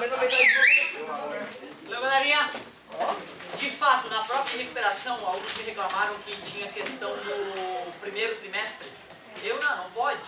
Valeu, galerinha. De fato, na própria recuperação, alguns me reclamaram que tinha questão do primeiro trimestre. Eu não pode.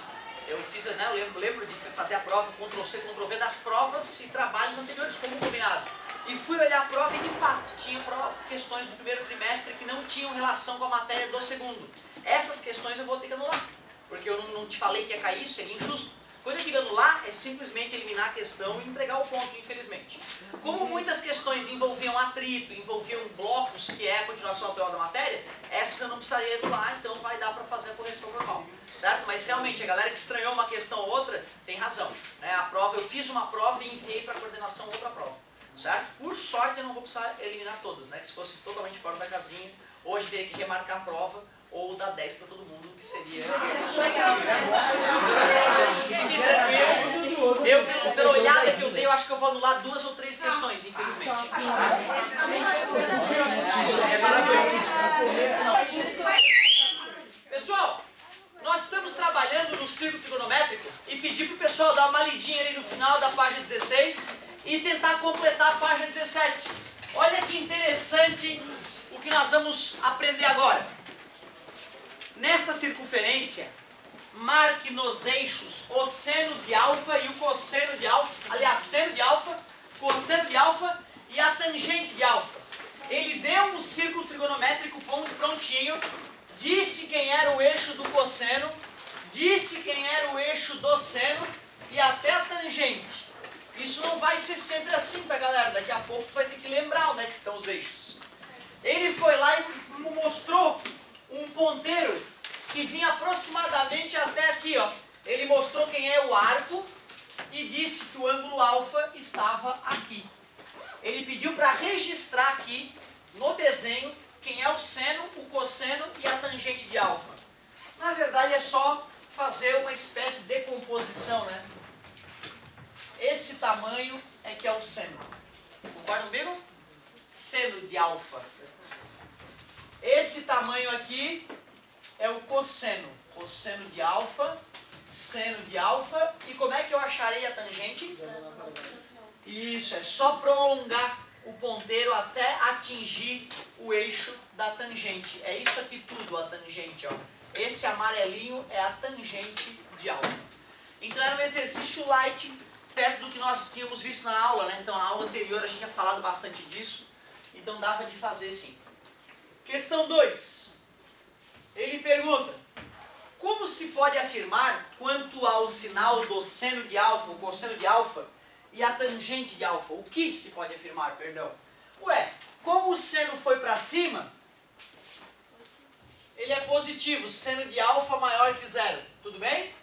Eu fiz, né, eu lembro de fazer a prova Ctrl+C, Ctrl+V das provas e trabalhos anteriores, como combinado. E fui olhar a prova e de fato tinha questões do primeiro trimestre que não tinham relação com a matéria do segundo. Essas questões eu vou ter que anular, porque eu não te falei que ia cair, isso é injusto. Quando eu digo anular, é simplesmente eliminar a questão e entregar o ponto, infelizmente. Como muitas questões envolviam atrito, envolviam blocos, que é a continuação atual da matéria, essas eu não precisaria anular, então vai dar para fazer a correção normal. Certo? Mas realmente, a galera que estranhou uma questão ou outra, tem razão. Né? A prova, eu fiz uma prova e enviei para a coordenação outra prova. Certo? Por sorte eu não vou precisar eliminar todas, né? Que se fosse totalmente fora da casinha, hoje teria que remarcar a prova ou dar 10 para todo mundo, que seria... Eu, pela olhada que eu dei, eu acho que eu vou anular 2 ou 3 questões, infelizmente. Pessoal, nós estamos trabalhando no círculo trigonométrico e pedi para o pessoal dar uma lidinha ali no final da página 16 e tentar completar a página 17. Olha que interessante o que nós vamos aprender agora. Nesta circunferência, marque nos eixos o seno de alfa e o cosseno de alfa, aliás, seno de alfa, cosseno de alfa e a tangente de alfa. Ele deu um círculo trigonométrico prontinho, disse quem era o eixo do cosseno, disse quem era o eixo do seno e até a tangente. Isso não vai ser sempre assim, tá, galera? Daqui a pouco tu vai ter que lembrar onde é que estão os eixos. Ele foi lá e mostrou um ponteiro que vinha aproximadamente até aqui, ó. Ele mostrou quem é o arco e disse que o ângulo alfa estava aqui. Ele pediu para registrar aqui, no desenho, quem é o seno, o cosseno e a tangente de alfa. Na verdade é só fazer uma espécie de decomposição, né? Esse tamanho é que é o seno. Concorda comigo? Seno de alfa. Esse tamanho aqui é o cosseno. Cosseno de alfa, seno de alfa. E como é que eu acharei a tangente? Isso, é só prolongar o ponteiro até atingir o eixo da tangente. É isso aqui tudo, a tangente, ó. Esse amarelinho é a tangente de alfa. Então era um exercício light, perto do que nós tínhamos visto na aula, né? Então, na aula anterior a gente tinha falado bastante disso, então dava de fazer sim. Questão 2. Ele pergunta, como se pode afirmar quanto ao sinal do seno de alfa, o cosseno de alfa e a tangente de alfa? O que se pode afirmar, perdão? Ué, como o seno foi para cima, ele é positivo, seno de alfa maior que zero, tudo bem?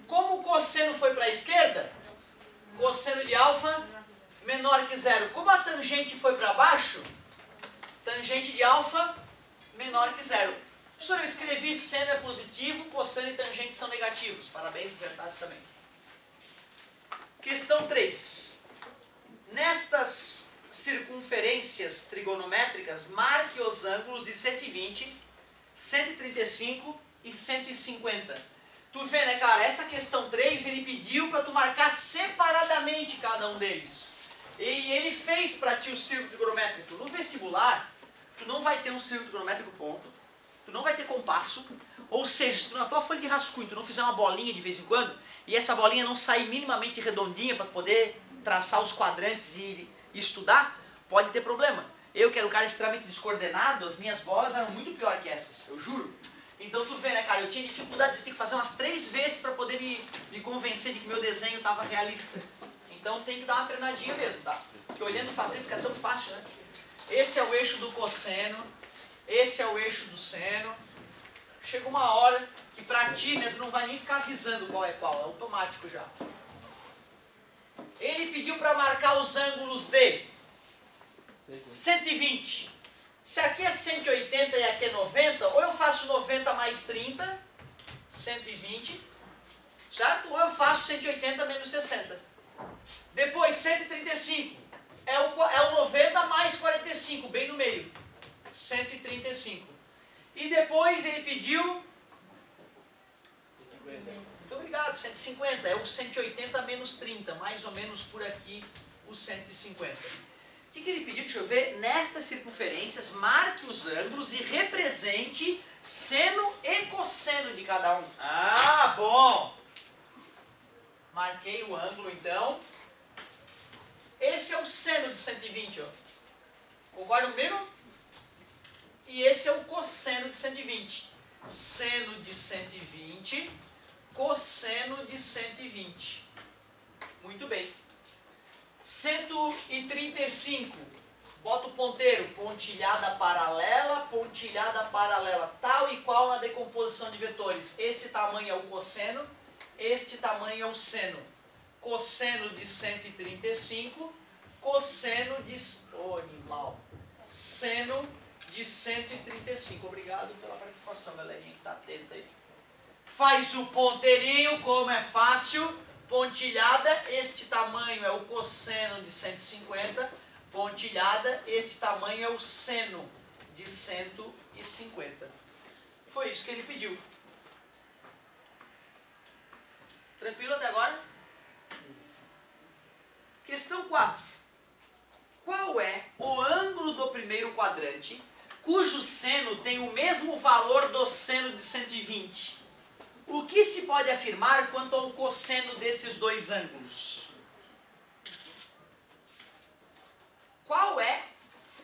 Como o cosseno foi para a esquerda, cosseno de alfa menor que zero. Como a tangente foi para baixo, tangente de alfa menor que zero. Professor, eu escrevi seno é positivo, cosseno e tangente são negativos. Parabéns, acertasse também. Questão 3. Nestas circunferências trigonométricas, marque os ângulos de 120, 135 e 150. Tu vê, né, cara? Essa questão 3, ele pediu para tu marcar separadamente cada um deles. E ele fez para ti o círculo trigonométrico. No vestibular, tu não vai ter um círculo trigonométrico ponto, tu não vai ter compasso, ou seja, se tu na tua folha de rascunho tu não fizer uma bolinha de vez em quando, e essa bolinha não sair minimamente redondinha para poder traçar os quadrantes e estudar, pode ter problema. Eu, que era um cara extremamente descoordenado, as minhas bolas eram muito pior que essas, eu juro. Então tu vê, né, cara, eu tinha dificuldades de ter que fazer umas 3 vezes para poder me convencer de que meu desenho estava realista. Então tem que dar uma treinadinha mesmo, tá? Porque olhando e fazer fica tão fácil, né? Esse é o eixo do cosseno, esse é o eixo do seno. Chega uma hora que pra ti, né, tu não vai nem ficar avisando qual é qual, é automático já. Ele pediu para marcar os ângulos de 120. Se aqui é 180 e aqui é 90, ou eu faço 90 mais 30, 120, certo? Ou eu faço 180 menos 60. Depois, 135, é o 90 mais 45, bem no meio, 135. E depois ele pediu 150. Muito obrigado, 150, é o 180 menos 30, mais ou menos por aqui o 150. O que ele pediu? Deixa eu ver. Nestas circunferências, marque os ângulos e represente seno e cosseno de cada um. Ah, bom! Marquei o ângulo, então. Esse é o seno de 120, ó. Concorda comigo? E esse é o cosseno de 120. Seno de 120, cosseno de 120. Muito bem. 135. Bota o ponteiro. Pontilhada paralela, tal e qual na decomposição de vetores. Esse tamanho é o cosseno, este tamanho é o seno. Cosseno de 135, cosseno de... Ô, animal! Seno de 135. Obrigado pela participação, galerinha que está atenta aí. Faz o ponteirinho, como é fácil. Pontilhada, este tamanho é o cosseno de 150. Pontilhada, este tamanho é o seno de 150. Foi isso que ele pediu. Tranquilo até agora? Questão 4. Qual é o ângulo do primeiro quadrante cujo seno tem o mesmo valor do seno de 120? O que se pode afirmar quanto ao cosseno desses dois ângulos? Qual é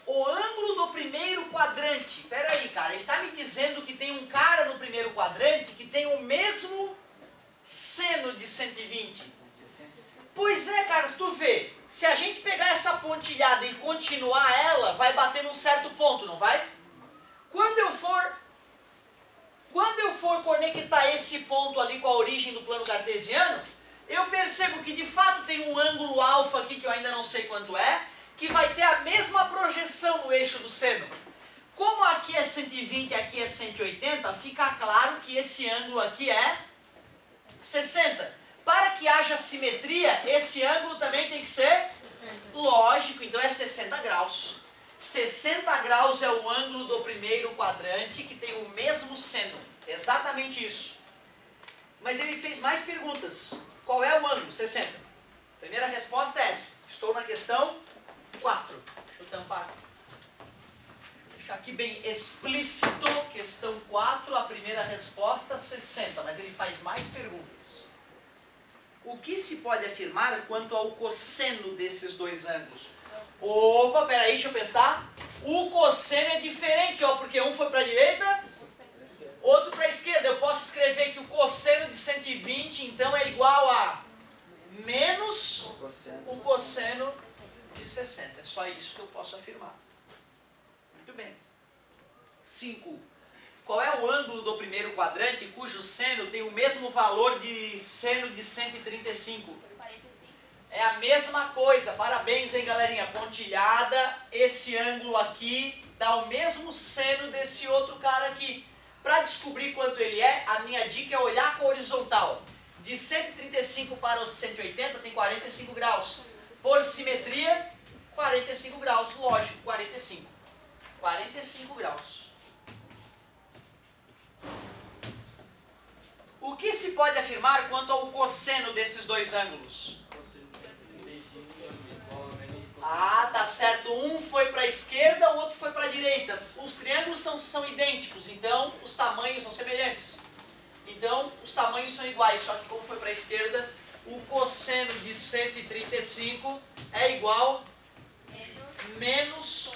o ângulo do primeiro quadrante? Espera aí, cara, ele está me dizendo que tem um cara no primeiro quadrante que tem o mesmo seno de 120. Pois é, cara, se tu vê, se a gente pegar essa pontilhada e continuar ela, vai bater num certo ponto, não vai? Quando eu for conectar esse ponto ali com a origem do plano cartesiano, eu percebo que de fato tem um ângulo alfa aqui, que eu ainda não sei quanto é, que vai ter a mesma projeção no eixo do seno. Como aqui é 120 e aqui é 180, fica claro que esse ângulo aqui é 60. Para que haja simetria, esse ângulo também tem que ser 60. Lógico, então é 60 graus. 60 graus é o ângulo do primeiro quadrante que tem o mesmo seno. Exatamente isso. Mas ele fez mais perguntas. Qual é o ângulo? 60. Primeira resposta é essa. Estou na questão 4. Deixa eu tampar. Deixar aqui bem explícito. Questão 4, a primeira resposta 60. Mas ele faz mais perguntas. O que se pode afirmar quanto ao cosseno desses dois ângulos? Opa, peraí, deixa eu pensar. O cosseno é diferente, ó, porque um foi para a direita, outro para a esquerda. Eu posso escrever que o cosseno de 120, então, é igual a menos o cosseno de 60. É só isso que eu posso afirmar. Muito bem. 5. Qual é o ângulo do primeiro quadrante cujo seno tem o mesmo valor de seno de 135? 45. É a mesma coisa. Parabéns, hein, galerinha. Pontilhada, esse ângulo aqui dá o mesmo seno desse outro cara aqui. Para descobrir quanto ele é, a minha dica é olhar com a horizontal. De 135 para os 180 tem 45 graus. Por simetria, 45 graus. Lógico, 45. 45 graus. O que se pode afirmar quanto ao cosseno desses dois ângulos? Ah, tá certo. Um foi para a esquerda, o outro foi para a direita. Os triângulos são idênticos, então os tamanhos são semelhantes. Então os tamanhos são iguais, só que como foi para a esquerda, o cosseno de 135 é igual menos...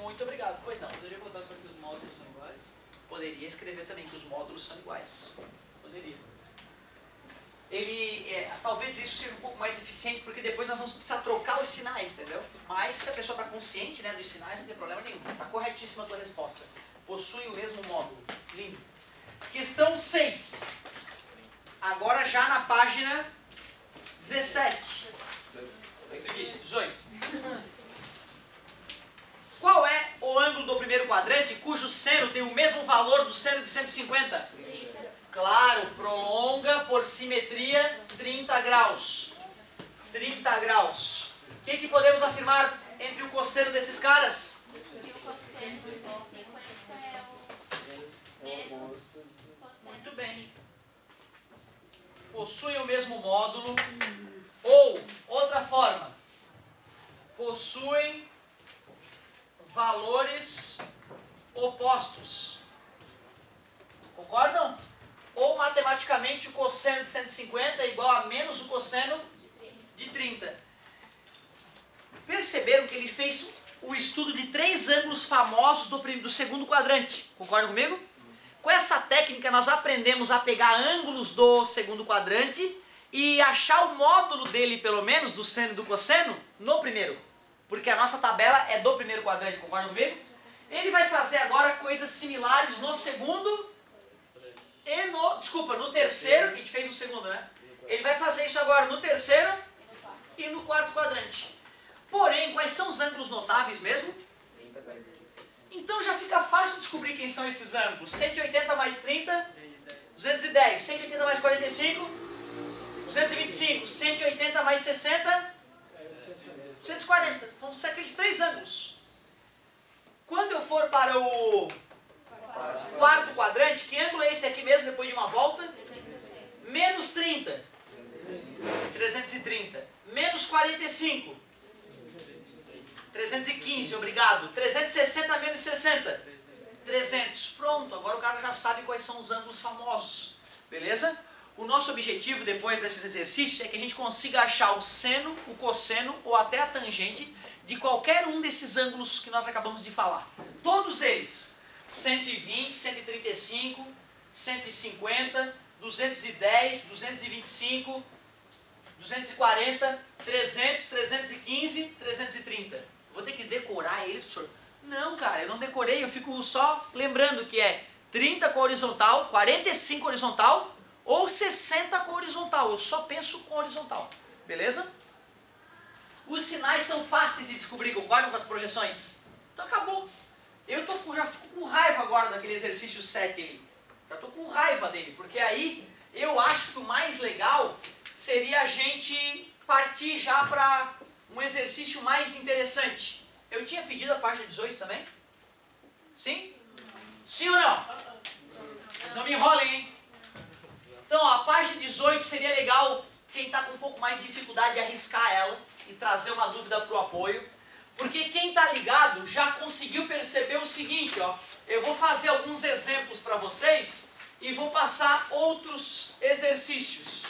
Muito obrigado. Pois não. Poderia botar só que os módulos são iguais? Poderia escrever também que os módulos são iguais. Poderia. Talvez isso seja um pouco mais eficiente, porque depois nós vamos precisar trocar os sinais, entendeu? Mas se a pessoa está consciente, né, dos sinais, não tem problema nenhum. Está corretíssima a tua resposta. Possui o mesmo módulo. Lindo. Questão 6. Agora já na página 17. 18. Qual é o ângulo do primeiro quadrante cujo seno tem o mesmo valor do seno de 150? 30. Claro, prolonga por simetria 30 graus. 30 graus. O que podemos afirmar entre o cosseno desses caras? Que o cosseno de 150 é o Muito bem. Possuem o mesmo módulo. Ou, outra forma, possuem valores opostos. Concordam? Ou matematicamente o cosseno de 150 é igual a menos o cosseno de 30. Perceberam que ele fez o estudo de 3 ângulos famosos do segundo quadrante. Concordam comigo? Com essa técnica nós aprendemos a pegar ângulos do segundo quadrante e achar o módulo dele, pelo menos, do seno e do cosseno, no primeiro. Porque a nossa tabela é do primeiro quadrante, concordam comigo? Ele vai fazer agora coisas similares no segundo e no terceiro, que a gente fez no segundo, né? Ele vai fazer isso agora no terceiro e no quarto quadrante. Porém, quais são os ângulos notáveis mesmo? Então já fica fácil descobrir quem são esses ângulos. 180 mais 30, 210. 180 mais 45, 225. 180 mais 60, 240. Vão ser aqueles 3 ângulos. Quando eu for para o quarto quadrante, que ângulo é esse aqui mesmo depois de uma volta? Menos 30. 330. Menos 45. 315, obrigado. 360 menos 60. 300. Pronto, agora o cara já sabe quais são os ângulos famosos. Beleza? O nosso objetivo depois desses exercícios é que a gente consiga achar o seno, o cosseno ou até a tangente de qualquer um desses ângulos que nós acabamos de falar. Todos eles. 120, 135, 150, 210, 225, 240, 300, 315, 330. Vou ter que decorar eles, professor? Não, cara, eu não decorei, eu fico só lembrando que é 30 com horizontal, 45 horizontal ou 60 com horizontal. Eu só penso com horizontal, beleza? Os sinais são fáceis de descobrir, concordam com as projeções? Então acabou. Já fico com raiva agora daquele exercício 7 ali. Já estou com raiva dele, porque aí eu acho que o mais legal seria a gente partir já para um exercício mais interessante. Eu tinha pedido a página 18 também? Sim? Sim ou não? Não me enrolem, hein? Então, ó, a página 18 seria legal quem está com um pouco mais de dificuldade de arriscar ela e trazer uma dúvida para o apoio. Porque quem está ligado já conseguiu perceber o seguinte, ó. Eu vou fazer alguns exemplos para vocês e vou passar outros exercícios.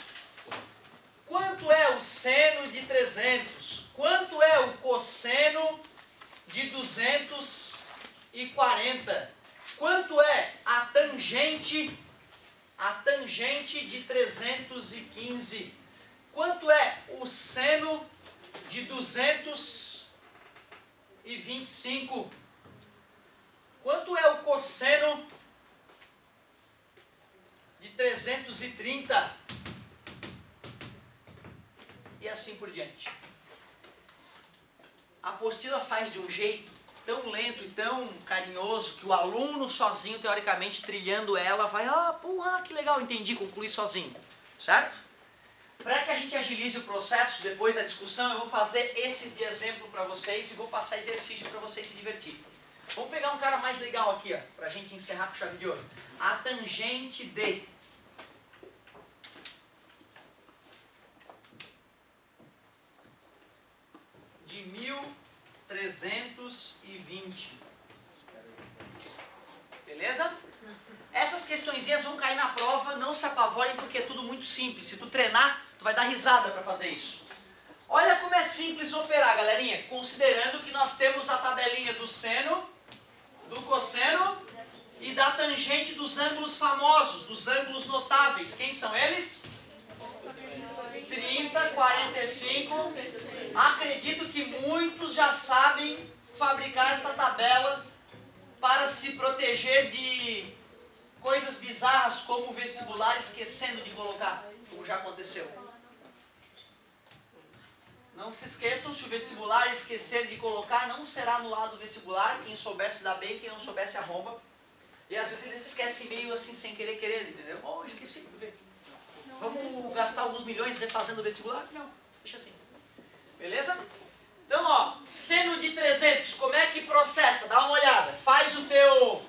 Quanto é o seno de 300? Quanto é o cosseno de 240? Quanto é a tangente de 315? Quanto é o seno de 225? Quanto é o cosseno de 330? E assim por diante. A apostila faz de um jeito tão lento e tão carinhoso que o aluno sozinho, teoricamente, trilhando ela, vai, porra, que legal, entendi, concluí sozinho, certo? Para que a gente agilize o processo, depois da discussão, eu vou fazer esses de exemplo para vocês e vou passar exercício para vocês se divertirem. Vamos pegar um cara mais legal aqui, ó, para a gente encerrar com chave de ouro. A tangente de 1320. Beleza? Essas questõezinhas vão cair na prova, não se apavorem porque é tudo muito simples. Se tu treinar, tu vai dar risada para fazer isso. Olha como é simples operar, galerinha. Considerando que nós temos a tabelinha do seno, do cosseno e da tangente dos ângulos famosos, dos ângulos notáveis. Quem são eles? 30, 45. Acredito que muitos já sabem fabricar essa tabela para se proteger de coisas bizarras como o vestibular esquecendo de colocar, como já aconteceu. Não se esqueçam, se o vestibular esquecer de colocar, não será anulado o vestibular. Quem soubesse dá bem, quem não soubesse arromba. E às vezes eles esquecem meio assim, sem querer, entendeu? Esqueci, tudo bem. Vamos gastar alguns milhões refazendo o vestibular? Não, deixa assim. Beleza? Então, ó, seno de 300, como é que processa? Dá uma olhada. Faz o teu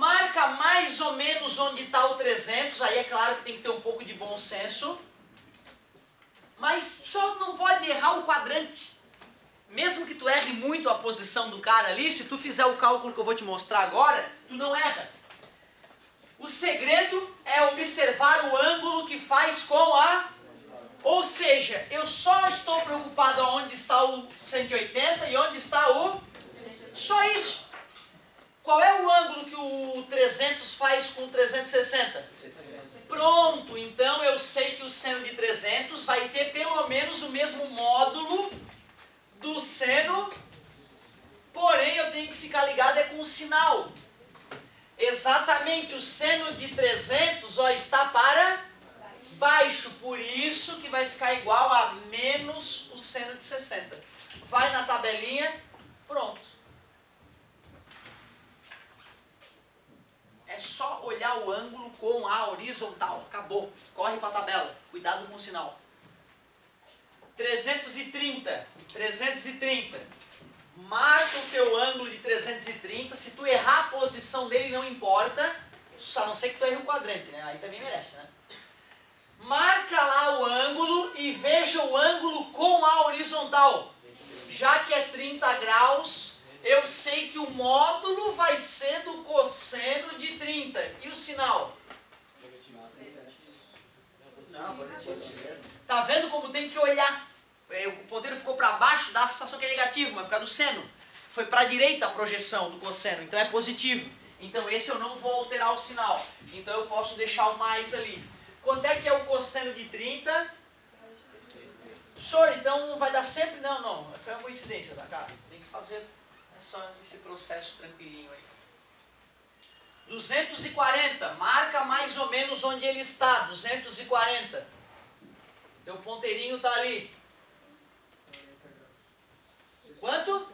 Marca mais ou menos onde está o 300, aí é claro que tem que ter um pouco de bom senso. Mas só não pode errar o quadrante. Mesmo que tu erre muito a posição do cara ali, se tu fizer o cálculo que eu vou te mostrar agora, tu não erra. O segredo é observar o ângulo que faz com a... Ou seja, eu só estou preocupado aonde está o 180 e onde está o... Só isso. Qual é o ângulo que o 300 faz com o 360? Pronto, então eu sei que o seno de 300 vai ter pelo menos o mesmo módulo do seno, porém eu tenho que ficar ligado com o sinal. Exatamente, o seno de 300 ó, está para baixo, por isso que vai ficar igual a menos o seno de 60. Vai na tabelinha, pronto. É só olhar o ângulo com a horizontal. Acabou. Corre para a tabela. Cuidado com o sinal. 330. 330. Marca o teu ângulo de 330. Se tu errar a posição dele, não importa. A não ser que tu erre o quadrante, né? Aí também merece, né? Marca lá o ângulo e veja o ângulo com a horizontal. Já que é 30 graus, eu sei que o módulo vai ser do cosseno de 30. E o sinal? Não, positivo mesmo. Tá vendo como tem que olhar? O ponteiro ficou para baixo, dá a sensação que é negativo, mas por causa do seno. Foi para a direita a projeção do cosseno, então é positivo. Então esse eu não vou alterar o sinal. Então eu posso deixar o mais ali. Quanto é que é o cosseno de 30? Senhor, então vai dar sempre... Não, foi uma coincidência, tá, cara? Tem que fazer só esse processo tranquilinho aí. 240, marca mais ou menos onde ele está, 240. Teu ponteirinho está ali. Quanto?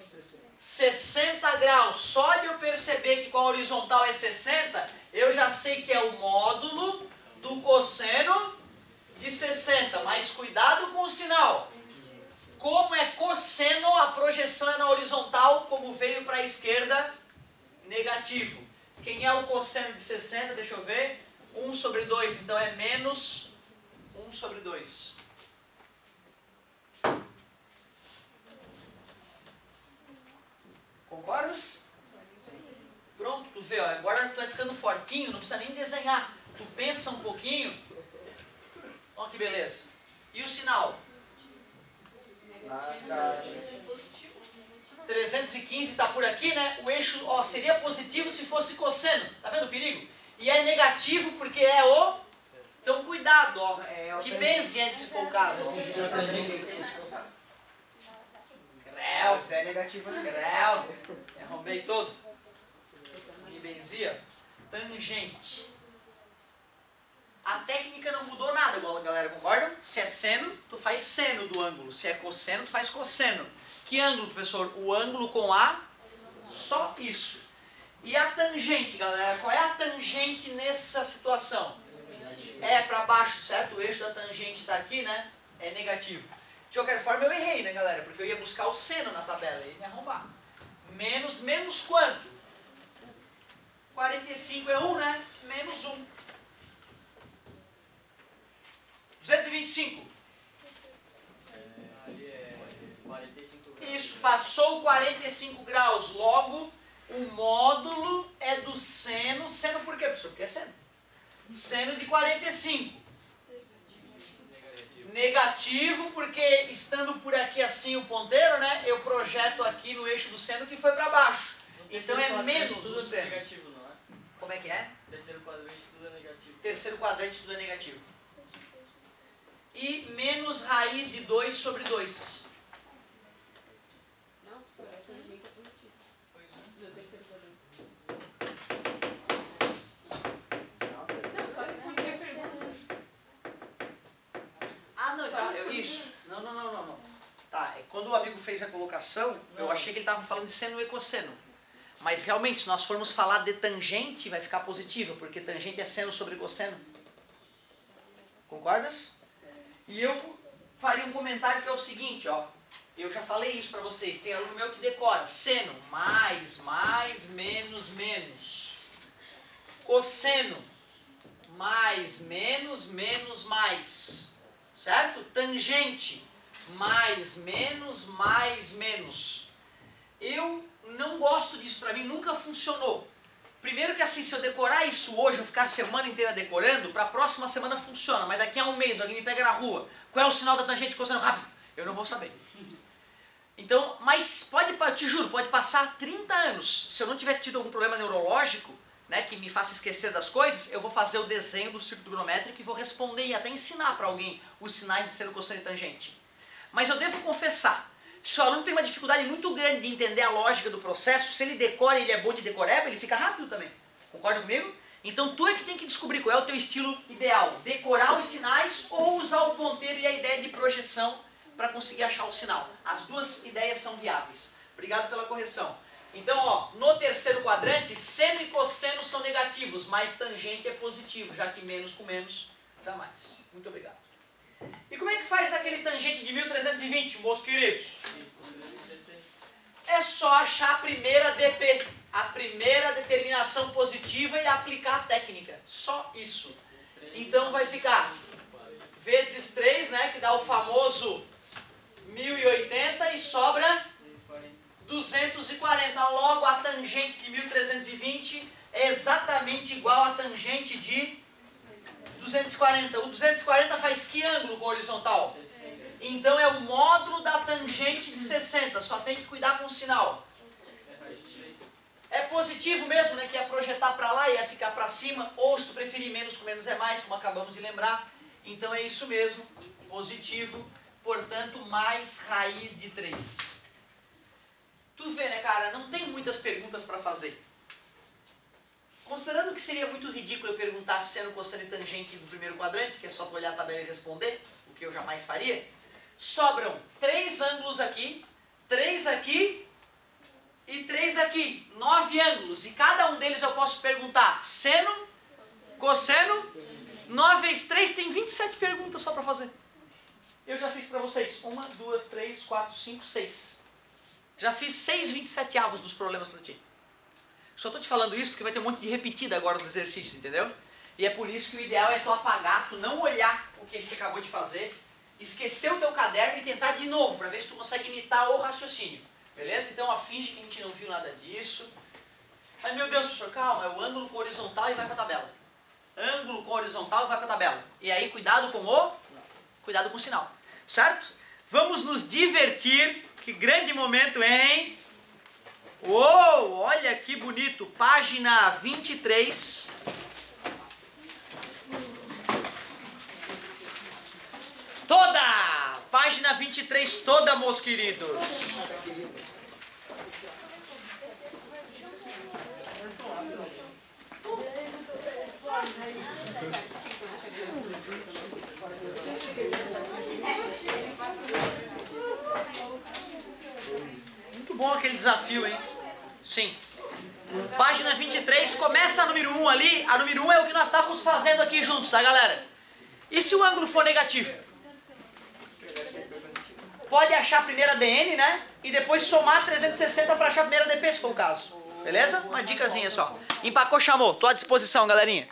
60 graus. Só de eu perceber que com a horizontal é 60, eu já sei que é o módulo do cosseno de 60. Mas cuidado com o sinal. Como é cosseno, a projeção é na horizontal, como veio para a esquerda, negativo. Quem é o cosseno de 60? Deixa eu ver. 1 sobre 2, então é menos 1 sobre 2. Concordas? Pronto, tu vê, ó, agora tu vai ficando fortinho, não precisa nem desenhar. Tu pensa um pouquinho. Olha que beleza. E o sinal? 315 está por aqui, né? O eixo ó, seria positivo se fosse cosseno. Tá vendo o perigo? E é negativo porque é o... Então cuidado, ó. Te benze se for o caso. Creu. É negativo, né? Creu. Arrombei todo. Me benzia. Tangente. A técnica não mudou nada, galera, concordam? Se é seno, tu faz seno do ângulo. Se é cosseno, tu faz cosseno. Que ângulo, professor? O ângulo com a... Só isso. E a tangente, galera? Qual é a tangente nessa situação? É para baixo, certo? O eixo da tangente está aqui, né? É negativo. De qualquer forma, eu errei, né, galera? Porque eu ia buscar o seno na tabela. Ia me arrombar. Menos quanto? 45 é 1, né? Menos 1. 225. Ali é 45 graus. Isso, passou 45 graus. Logo, o módulo é do seno. Seno por quê, professor? Porque é seno. Seno de 45. Negativo, porque estando por aqui assim o ponteiro, né? Eu projeto aqui no eixo do seno que foi para baixo. Então é menos o seno. Negativo, não é? Como é que é? Terceiro quadrante tudo é negativo. Terceiro quadrante tudo é negativo. E menos raiz de 2 sobre 2. Não, professor, a tangente é positiva. Do terceiro quadrante. Não, só responder a pergunta. Ah, não, tá, isso. Não. Tá, quando o amigo fez a colocação, eu achei que ele estava falando de seno e cosseno. Mas realmente, se nós formos falar de tangente, vai ficar positivo, porque tangente é seno sobre cosseno. Concordas? E eu faria um comentário que é o seguinte, ó. Eu já falei isso para vocês, tem aluno meu que decora. Seno, mais, menos. cosseno mais menos menos mais, certo? Tangente mais menos. Eu não gosto disso, para mim nunca funcionou. Primeiro que assim, se eu decorar isso hoje, eu ficar a semana inteira decorando, para a próxima semana funciona, mas daqui a um mês alguém me pega na rua, qual é o sinal da tangente cosseno rápido? Eu não vou saber. Então, mas pode, te juro, pode passar 30 anos, se eu não tiver tido algum problema neurológico, né, que me faça esquecer das coisas, eu vou fazer o desenho do círculo trigonométrico e vou responder e até ensinar para alguém os sinais de seno, cosseno e tangente. Mas eu devo confessar, se o aluno tem uma dificuldade muito grande de entender a lógica do processo, se ele decora e ele é bom de decoreba, ele fica rápido também. Concorda comigo? Então tu é que tem que descobrir qual é o teu estilo ideal. Decorar os sinais ou usar o ponteiro e a ideia de projeção para conseguir achar o sinal. As duas ideias são viáveis. Obrigado pela correção. Então, ó, no terceiro quadrante, seno e cosseno são negativos, mas tangente é positivo, já que menos com menos dá mais. Muito obrigado. E como é que faz aquele tangente de 1320, meus queridos? É só achar a primeira DP, a primeira determinação positiva e aplicar a técnica. Só isso. Então vai ficar vezes 3, né, que dá o famoso 1080 e sobra 240. Logo, a tangente de 1320 é exatamente igual à tangente de 240. O 240 faz que ângulo com horizontal? Então é o módulo da tangente de 60. Só tem que cuidar com o sinal. É positivo mesmo, né? Que ia projetar para lá e ia ficar para cima. Ou se tu preferir menos com menos é mais, como acabamos de lembrar. Então é isso mesmo. Positivo. Portanto, mais raiz de 3. Tu vê, né, cara? Não tem muitas perguntas para fazer. Considerando que seria muito ridículo eu perguntar seno, cosseno e tangente do primeiro quadrante, que é só tu olhar a tabela e responder, o que eu jamais faria, sobram 3 ângulos aqui, 3 aqui e 3 aqui. 9 ângulos. E cada um deles eu posso perguntar seno, cosseno. 9 vezes 3 tem 27 perguntas só para fazer. Eu já fiz para vocês. 1, 2, 3, 4, 5, 6. Já fiz 6 27avos dos problemas para ti. Só estou te falando isso porque vai ter um monte de repetida agora nos exercícios, entendeu? E é por isso que o ideal é tu apagar, tu não olhar o que a gente acabou de fazer, esquecer o teu caderno e tentar de novo, para ver se tu consegue imitar o raciocínio. Beleza? Então, ó, finge que a gente não viu nada disso. Ai, meu Deus, professor, calma, é o ângulo com horizontal e vai para a tabela. Ângulo com horizontal e vai para a tabela. E aí, cuidado com o sinal. Certo? Vamos nos divertir. Que grande momento, hein? Uou, olha que bonito. Página 23. Toda! Página 23 toda, meus queridos. Muito bom aquele desafio, hein? Sim. Página 23, começa a número 1 ali. A número 1 é o que nós estávamos fazendo aqui juntos, tá, galera? E se o ângulo for negativo? Pode achar a primeira DN, né? E depois somar 360 para achar a primeira DP, se for o caso. Beleza? Uma dicasinha só. Empacou, chamou. Tô à disposição, galerinha.